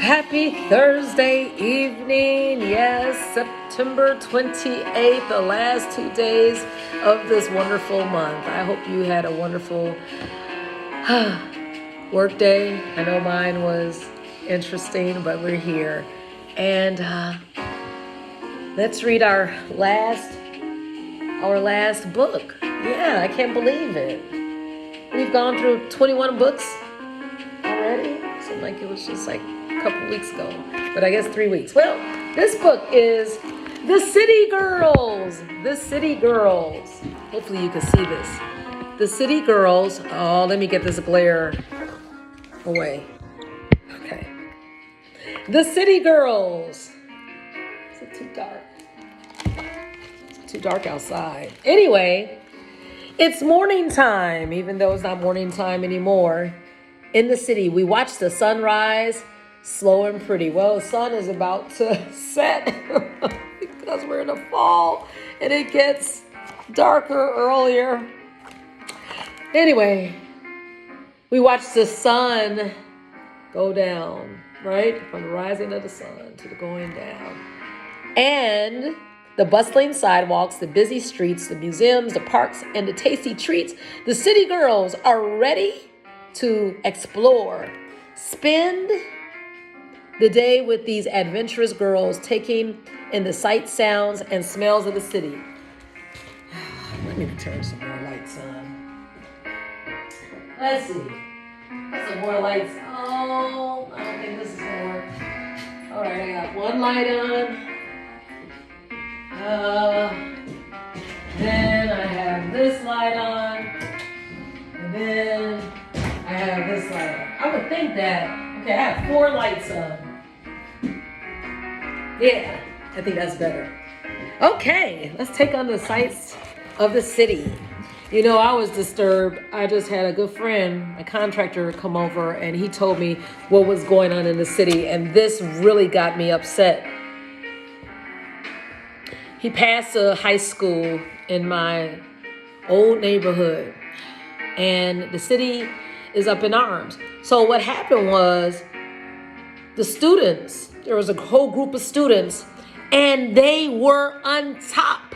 Happy Thursday evening. Yes, September 28th, the last 2 days of this wonderful month. I hope you had a wonderful work day. I know mine was interesting, but we're here. And let's read our last book. Yeah, I can't believe it. We've gone through 21 books already. Seemed like it was just like a couple weeks ago, but I guess 3 weeks. Well, this book is The City Girls. The City Girls. Hopefully you can see this. The City Girls. Oh, let me get this glare away. Okay. The City Girls. Is it too dark? It's too dark outside. Anyway, it's morning time, even though it's not morning time anymore. In the city, we watch the sunrise, slow and pretty. Well, the sun is about to set because we're in the fall and it gets darker earlier. Anyway, we watch the sun go down, right? From the rising of the sun to the going down. And the bustling sidewalks, the busy streets, the museums, the parks, and the tasty treats. The city girls are ready to explore. Spend the day with these adventurous girls, taking in the sights, sounds, and smells of the city. Let me turn some more lights on. Let's see. Put some more lights. Oh, I don't think this is gonna work. All right, I got one light on. Then I have this light on. And then I have this light on. I would think that, okay, I have 4 lights on. Yeah, I think that's better. Okay, let's take on the sights of the city. You know, I was disturbed. I just had a good friend, a contractor, come over, and he told me what was going on in the city, and this really got me upset. He passed a high school in my old neighborhood, and the city is up in arms. So what happened was the students, there was a whole group of students, and they were on top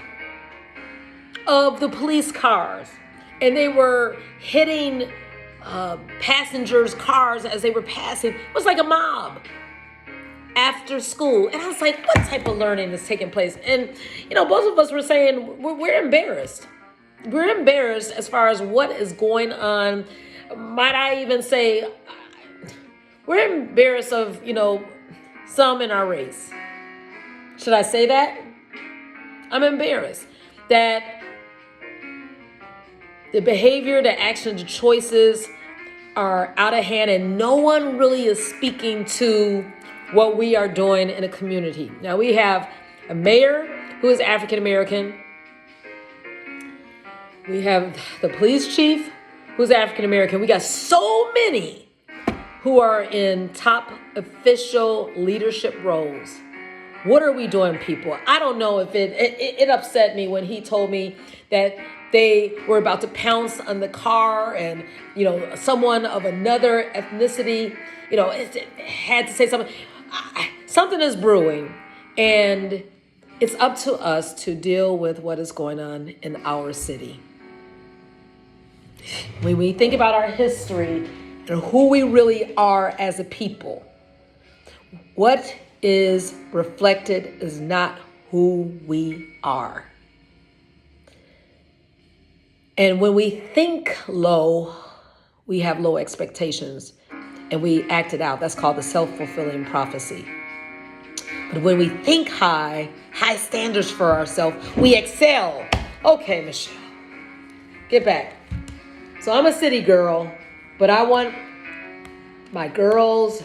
of the police cars, and they were hitting passengers' cars as they were passing. It was like a mob after school. And I was like, what type of learning is taking place? And, you know, both of us were saying we're embarrassed. We're embarrassed as far as what is going on. Might I even say, we're embarrassed of, you know, some in our race. Should I say that? I'm embarrassed that the behavior, the action, the choices are out of hand, and no one really is speaking to what we are doing in a community. Now, we have a mayor who is African American. We have the police chief who's African American. We got so many who are in top official leadership roles. What are we doing, people? I don't know if it upset me when he told me that they were about to pounce on the car, and, you know, someone of another ethnicity, you know, it had to say something. Something is brewing, and it's up to us to deal with what is going on in our city. When we think about our history and who we really are as a people, what is reflected is not who we are. And when we think low, we have low expectations and we act it out. That's called the self-fulfilling prophecy. But when we think high standards for ourselves, we excel. Okay, Michelle, get back. So I'm a city girl, but I want my girls,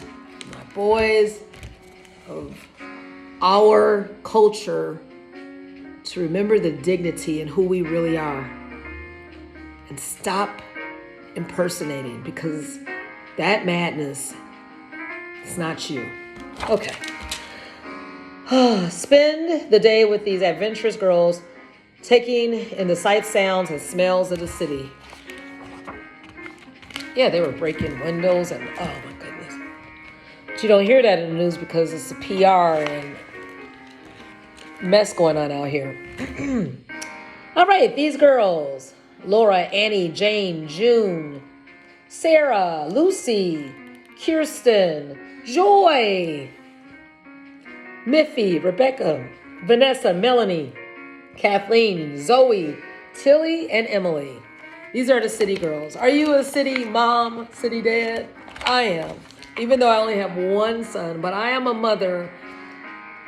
my boys of our culture to remember the dignity and who we really are, and stop impersonating, because that madness is not you. Okay. Spend the day with these adventurous girls, taking in the sights, sounds, and smells of the city. Yeah, they were breaking windows and, oh my goodness. you don't hear that in the news because it's a PR and mess going on out here. All right, these girls: Laura, Annie, Jane, June, Sarah, Lucy, Kirsten, Joy, Miffy, Rebecca, Vanessa, Melanie, Kathleen, Zoe, Tilly, and Emily. These are the city girls. Are you a city mom, city dad? I am. Even though I only have one son, but I am a mother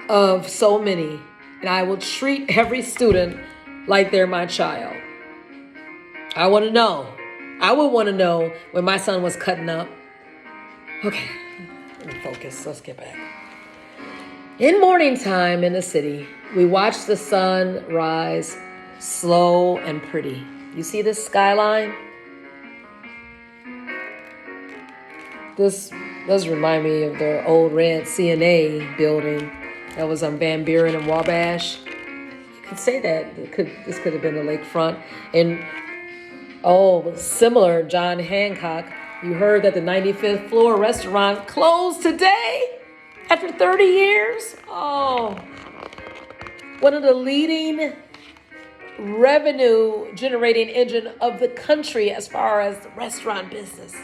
of so many. And I will treat every student like they're my child. I want to know. I would want to know when my son was cutting up. Okay, let me focus. Let's get back. In morning time in the city, we watch the sun rise slow and pretty. You see this skyline? This does remind me of the old red CNA building that was on Van Buren and Wabash. You could say that this could have been the lakefront. And similar, John Hancock. You heard that the 95th floor restaurant closed today after 30 years. Oh, one of the leading revenue generating engine of the country as far as the restaurant business.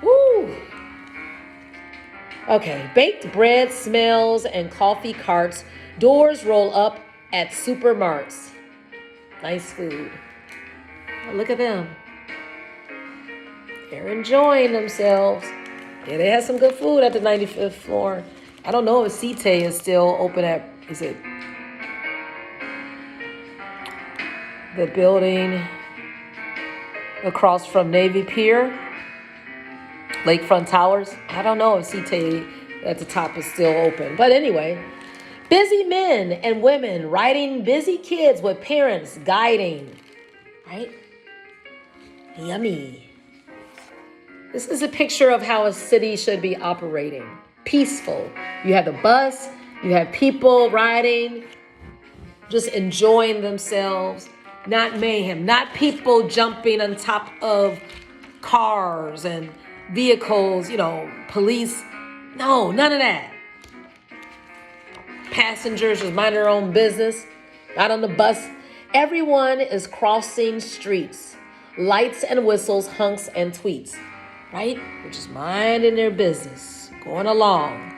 Woo. Okay, baked bread smells and coffee carts. Doors roll up at supermarts. Nice food. Oh, look at them. They're enjoying themselves. Yeah, they had some good food at the 95th floor. I don't know if Cite is still open is it the building across from Navy Pier, Lakefront Towers? I don't know if Cite at the top is still open. But anyway, busy men and women riding busy kids with parents guiding, right? Yummy. This is a picture of how a city should be operating. Peaceful. You have the bus, you have people riding, just enjoying themselves. Not mayhem, not people jumping on top of cars and vehicles, police. No, none of that. Passengers just mind their own business. Not on the bus. Everyone is crossing streets. Lights and whistles, hunks and tweets. Right? They're just minding their business. Going along.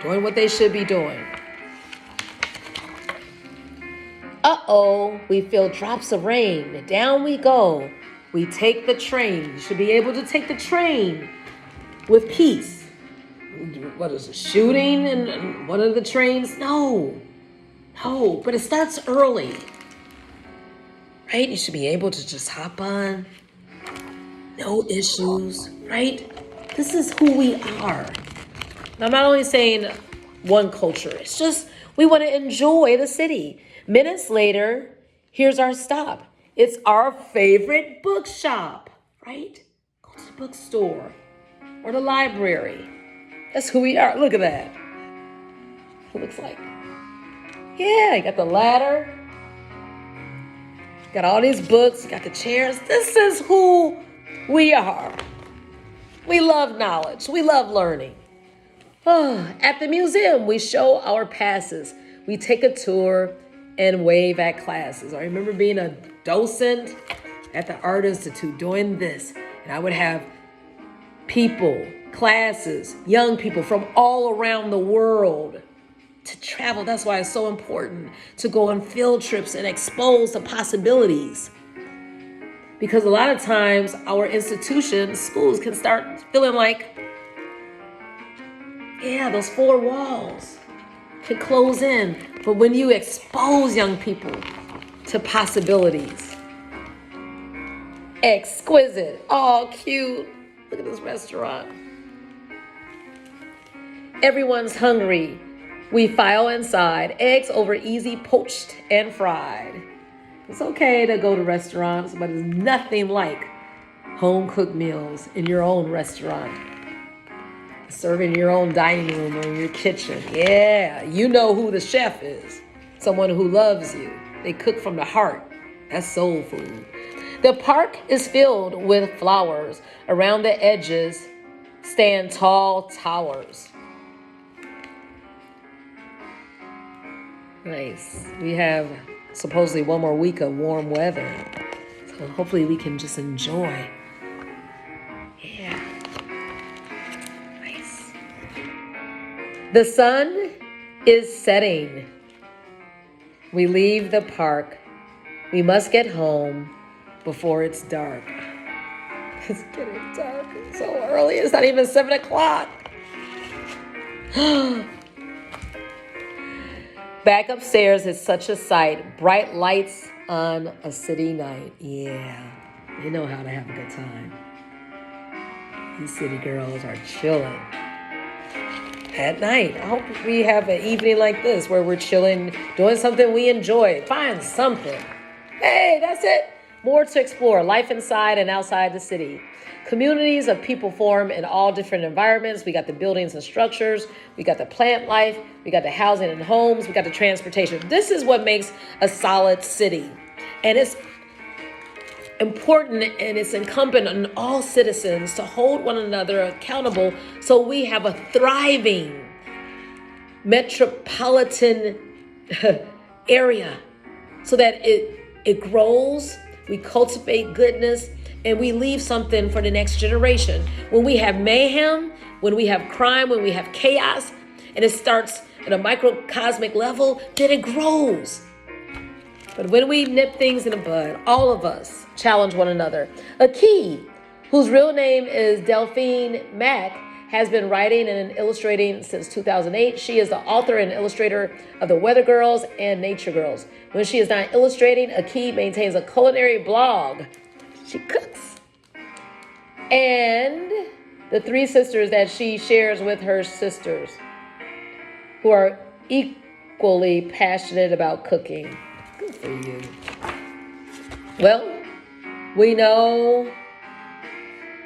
Doing what they should be doing. Uh-oh, we feel drops of rain. Down we go. We take the train. You should be able to take the train with peace. What is it, shooting in one of the trains? No, but it starts early. Right? You should be able to just hop on. No issues, right? This is who we are. I'm not only saying one culture. It's just we want to enjoy the city. Minutes later, here's our stop. It's our favorite bookshop, right? Go to the bookstore or the library. That's who we are. Look at that. It looks like. Yeah, you got the ladder. Got all these books. You got the chairs. This is who we are. We love knowledge. We love learning. At the museum, we show our passes. We take a tour and wave at classes. I remember being a docent at the Art Institute doing this. And I would have people, classes, young people from all around the world to travel. That's why it's so important to go on field trips and expose the possibilities. Because a lot of times our institutions, schools can start feeling like, those four walls can close in. But when you expose young people to possibilities, exquisite, all cute. Look at this restaurant. Everyone's hungry. We file inside, eggs over easy, poached and fried. It's okay to go to restaurants, but it's nothing like home-cooked meals in your own restaurant. Serving your own dining room or in your kitchen. Yeah, you know who the chef is. Someone who loves you. They cook from the heart. That's soul food. The park is filled with flowers. Around the edges, stand tall towers. Nice. We have supposedly one more week of warm weather. So hopefully we can just enjoy. Yeah. Nice. The sun is setting. We leave the park. We must get home before it's dark. It's getting dark. It's so early. It's not even 7 o'clock. Back upstairs is such a sight. Bright lights on a city night. Yeah, they know how to have a good time. These city girls are chilling at night. I hope we have an evening like this where we're chilling, doing something we enjoy. Find something. Hey, that's it. More to explore. Life inside and outside the city. Communities of people form in all different environments. We got the buildings and structures. We got the plant life. We got the housing and homes. We got the transportation. This is what makes a solid city. And it's important and it's incumbent on all citizens to hold one another accountable so we have a thriving metropolitan area so that it grows, we cultivate goodness, and we leave something for the next generation. When we have mayhem, when we have crime, when we have chaos, and it starts at a microcosmic level, then it grows. But when we nip things in the bud, all of us challenge one another. Aki, whose real name is Delphine Mack, has been writing and illustrating since 2008. She is the author and illustrator of The Weather Girls and Nature Girls. When she is not illustrating, Aki maintains a culinary blog. She cooks. And the 3 sisters that she shares with her sisters, who are equally passionate about cooking. Good for you. Well, we know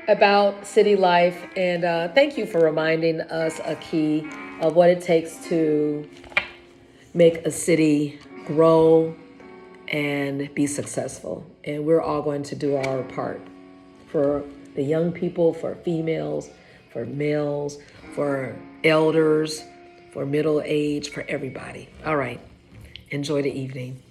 about city life, and thank you for reminding us, Aki, of what it takes to make a city grow and be successful. And we're all going to do our part for the young people, for females, for males, for elders, for middle age, for everybody. All right. Enjoy the evening.